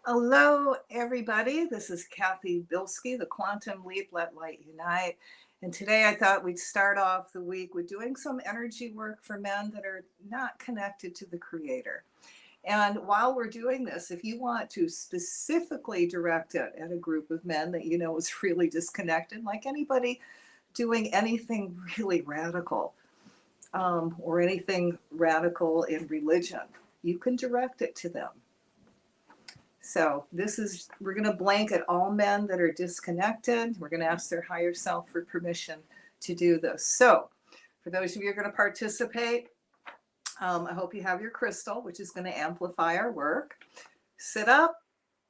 Hello, everybody. This is Cathy Bilsky, the Quantum Leap, Let Light Unite. And today I thought we'd start off the week with doing some energy work for men that are not connected to the Creator. And while we're doing this, if you want to specifically direct it at a group of men that you know is really disconnected, like anybody doing anything really radical or anything radical in religion, you can direct it to them. So we're going to blanket all men that are disconnected. We're going to ask their higher self for permission to do this. So for those of you who are going to participate, I hope you have your crystal, which is going to amplify our work. Sit up,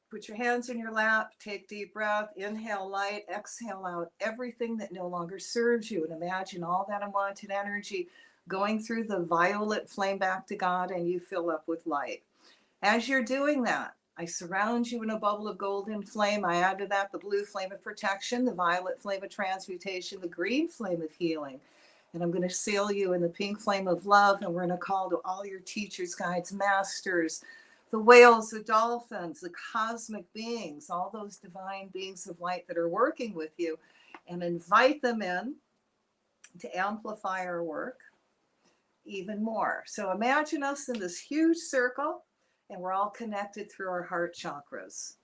put your hands in your lap, take deep breath, inhale light, exhale out everything that no longer serves you. And imagine all that unwanted energy going through the violet flame back to God, and you fill up with light. As you're doing that, I surround you in a bubble of golden flame. I add to that the blue flame of protection, the violet flame of transmutation, the green flame of healing. And I'm going to seal you in the pink flame of love. And we're going to call to all your teachers, guides, masters, the whales, the dolphins, the cosmic beings, all those divine beings of light that are working with you, and invite them in to amplify our work even more. So imagine us in this huge circle, and we're all connected through our heart chakras.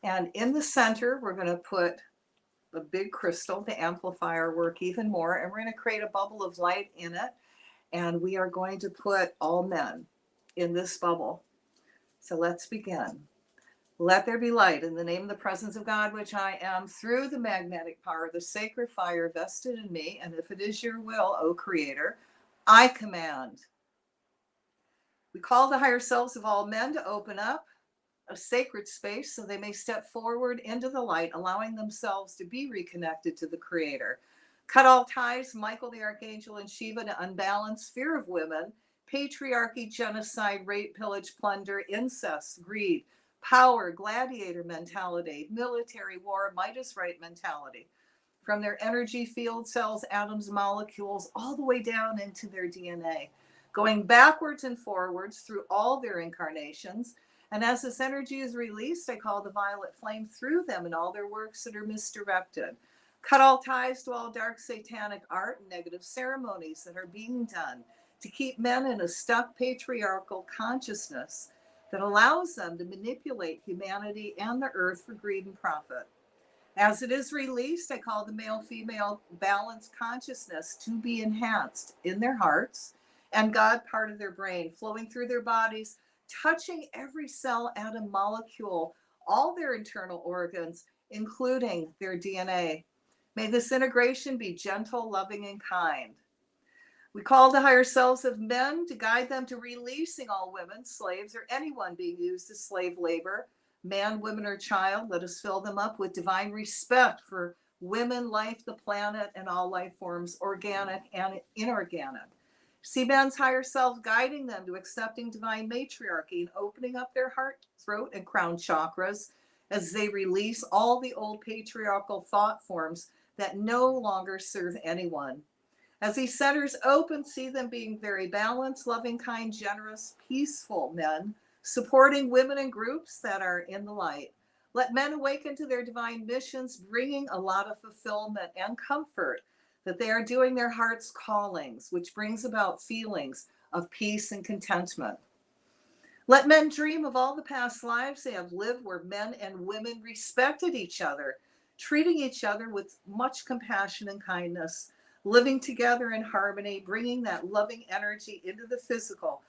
And in the center, we're going to put a big crystal to amplify our work even more. And we're going to create a bubble of light in it. And we are going to put all men in this bubble. So let's begin. Let there be light in the name of the presence of God, which I am, through the magnetic power, the sacred fire vested in me. And if it is your will, O Creator, I command. We call the higher selves of all men to open up a sacred space so they may step forward into the light, allowing themselves to be reconnected to the Creator. Cut all ties, Michael the Archangel and Shiva, to unbalance fear of women, patriarchy, genocide, rape, pillage, plunder, incest, greed, power, gladiator mentality, military war, Midas right mentality, from their energy field cells, atoms, molecules, all the way down into their DNA, going backwards and forwards through all their incarnations. And as this energy is released, I call the violet flame through them and all their works that are misdirected. Cut all ties to all dark satanic art and negative ceremonies that are being done to keep men in a stuck patriarchal consciousness that allows them to manipulate humanity and the earth for greed and profit. As it is released, I call the male-female balanced consciousness to be enhanced in their hearts and God part of their brain, flowing through their bodies, touching every cell, atom, molecule, all their internal organs, including their DNA. May this integration be gentle, loving, and kind. We call the higher selves of men to guide them to releasing all women, slaves, or anyone being used as slave labor, man, woman, or child. Let us fill them up with divine respect for women, life, the planet, and all life forms, organic and inorganic. See man's higher self guiding them to accepting divine matriarchy and opening up their heart, throat, and crown chakras as they release all the old patriarchal thought forms that no longer serve anyone. As these centers open, see them being very balanced, loving, kind, generous, peaceful men, supporting women and groups that are in the light. Let men awaken to their divine missions, bringing a lot of fulfillment and comfort, that they are doing their heart's callings, which brings about feelings of peace and contentment. Let men dream of all the past lives they have lived where men and women respected each other, treating each other with much compassion and kindness, living together in harmony, bringing that loving energy into the physical,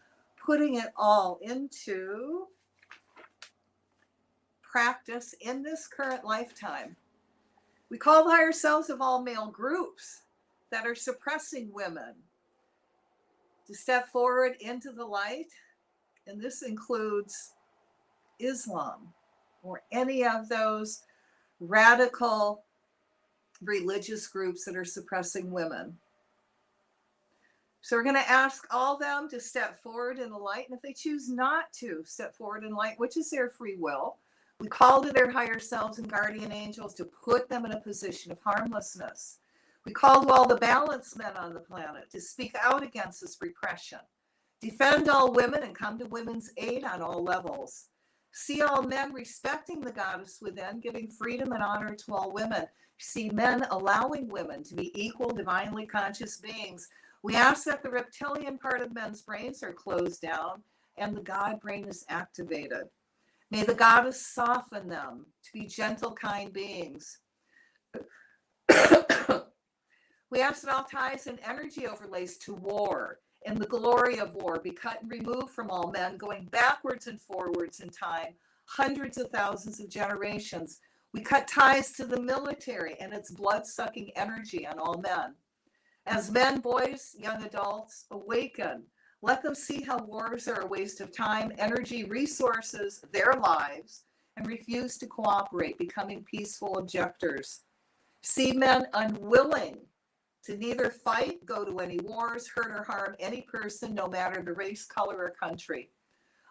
putting it all into practice in this current lifetime. We call the higher selves of all male groups that are suppressing women to step forward into the light. And this includes Islam or any of those radical religious groups that are suppressing women. So we're going to ask all them to step forward in the light. And if they choose not to step forward in light, which is their free will, we call to their higher selves and guardian angels to put them in a position of harmlessness. We call to all the balanced men on the planet to speak out against this repression, Defend all women and come to women's aid on all levels. See all men respecting the goddess within, giving freedom and honor to all women. See men allowing women to be equal, divinely conscious beings. We ask that the reptilian part of men's brains are closed down and the God brain is activated. May the goddess soften them to be gentle, kind beings. We ask that all ties and energy overlays to war and the glory of war be cut and removed from all men, going backwards and forwards in time, hundreds of thousands of generations. We cut ties to the military and its blood-sucking energy on all men. As men, boys, young adults, awaken. Let them see how wars are a waste of time, energy, resources, their lives, and refuse to cooperate, becoming peaceful objectors. See men unwilling to neither fight, go to any wars, hurt or harm any person, no matter the race, color, or country.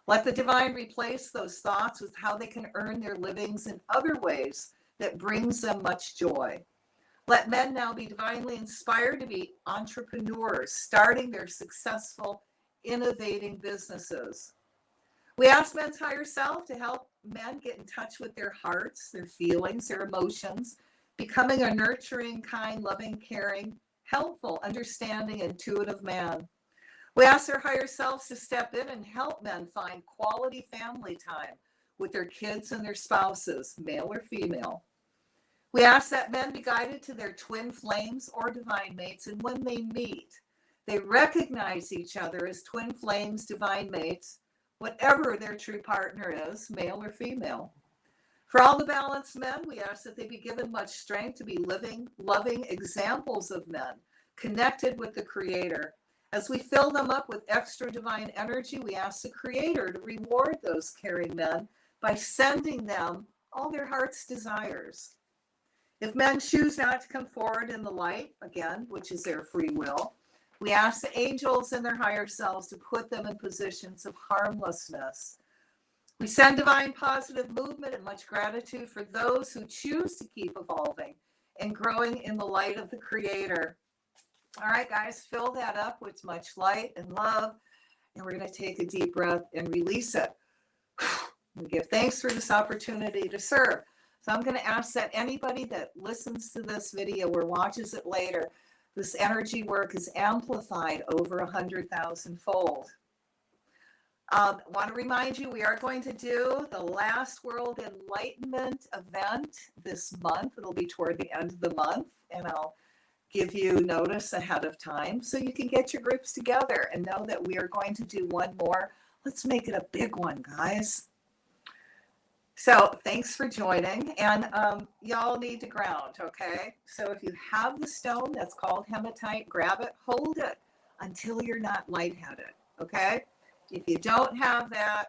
Let the divine replace those thoughts with how they can earn their livings in other ways that brings them much joy. Let men now be divinely inspired to be entrepreneurs, starting their successful, innovating businesses. We ask men's higher self to help men get in touch with their hearts, their feelings, their emotions, becoming a nurturing, kind, loving, caring, helpful, understanding, intuitive man. We ask their higher selves to step in and help men find quality family time with their kids and their spouses, male or female. We ask that men be guided to their twin flames or divine mates, and when they meet, they recognize each other as twin flames, divine mates, whatever their true partner is, male or female. For all the balanced men, we ask that they be given much strength to be living, loving examples of men, connected with the Creator. As we fill them up with extra divine energy, we ask the Creator to reward those caring men by sending them all their heart's desires. If men choose not to come forward in the light, again, which is their free will, we ask the angels and their higher selves to put them in positions of harmlessness. We send divine positive movement and much gratitude for those who choose to keep evolving and growing in the light of the Creator. All right, guys, fill that up with much light and love, and we're going to take a deep breath and release it. We give thanks for this opportunity to serve. So I'm going to ask that anybody that listens to this video or watches it later, this energy work is amplified over 100,000 fold. Want to remind you, we are going to do the last World Enlightenment event this month. It'll be toward the end of the month, and I'll give you notice ahead of time so you can get your groups together and know that we are going to do one more. Let's make it a big one, guys. So thanks for joining, and y'all need to ground, okay? So if you have the stone that's called hematite, grab it, hold it until you're not lightheaded, okay? If you don't have that,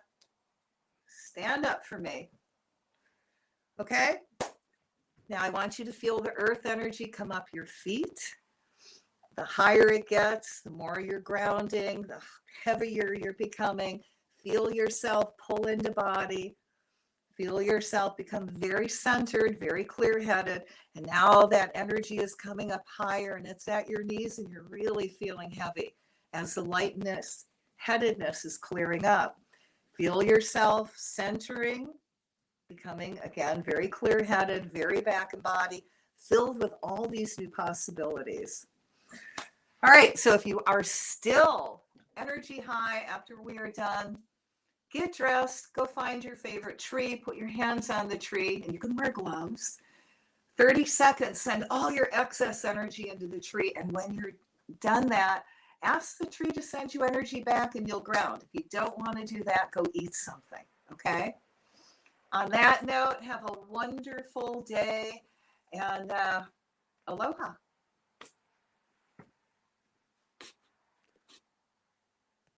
stand up for me, okay? Now I want you to feel the earth energy come up your feet. The higher it gets, the more you're grounding, the heavier you're becoming. Feel yourself pull into body. Feel yourself become very centered, very clear-headed. And now that energy is coming up higher and it's at your knees and you're really feeling heavy as the lightness, headedness is clearing up. Feel yourself centering, becoming, again, very clear-headed, very back in body, filled with all these new possibilities. All right, so if you are still energy high after we are done, get dressed, go find your favorite tree, put your hands on the tree, and you can wear gloves. 30 seconds, send all your excess energy into the tree, and when you're done that, ask the tree to send you energy back and you'll ground. If you don't want to do that, go eat something, okay? On that note, have a wonderful day, and aloha.